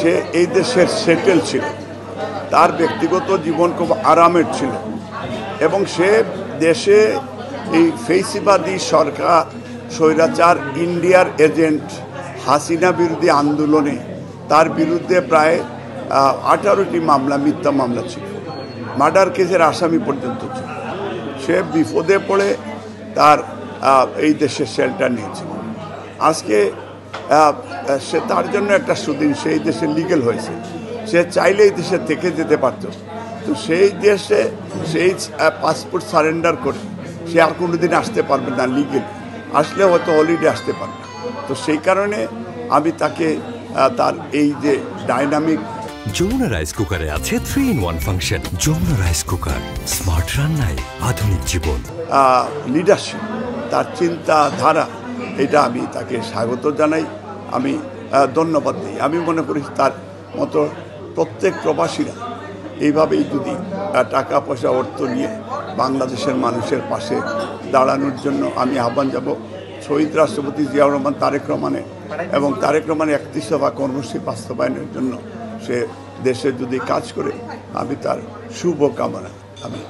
সে এই দেশের সেটেল ছিল, তার ব্যক্তিগত জীবন খুব আরামের ছিল এবং সে দেশে এই ফেসিবাদী সরকার স্বৈরাচার ইন্ডিয়ার এজেন্ট হাসিনা বিরোধী আন্দোলনে তার বিরুদ্ধে প্রায় 18টি মামলা, মিথ্যা মামলা ছিল, মার্ডার কেসের আসামি পর্যন্ত ছিল। সে বিপদে পড়ে তার এই দেশে শেল্টার নিয়েছিল। আজকে সে তার জন্য একটা সুদিন, সেই দেশে লিগেল হয়েছে, সে চাইলে এই দেশে থেকে যেতে পারত, তো সেই দেশে সেই পাসপোর্ট সারেন্ডার করে সে আর কোনো দিন আসতে পারবে না, লিগেল আসলে হয়তো হলিডে আসতে পারবে। তো সেই কারণে আমি তাকে তার এই যে ডাইনামিক যমুনা রাইস কুকারে আছে 3-in-1 function. Jamuna rice cooker, smart রান্নায় আধুনিক জীবন। লিডারশিপ, তার চিন্তাধারা, এটা আমি তাকে স্বাগত জানাই, আমি ধন্যবাদ দিই। আমি মনে করি তার মতো প্রত্যেক প্রবাসীরা এইভাবেই যদি টাকা পয়সা অর্থ নিয়ে বাংলাদেশের মানুষের পাশে দাঁড়ানোর জন্য আমি আহ্বান যাব শহীদ রাষ্ট্রপতি জিয়াউর রহমান তারেক রহমানের, এবং তারেক রহমানের 31 দফা কর্মসূচি বাস্তবায়নের জন্য সে দেশে যদি কাজ করে, আমি তার শুভ কামনা। আমি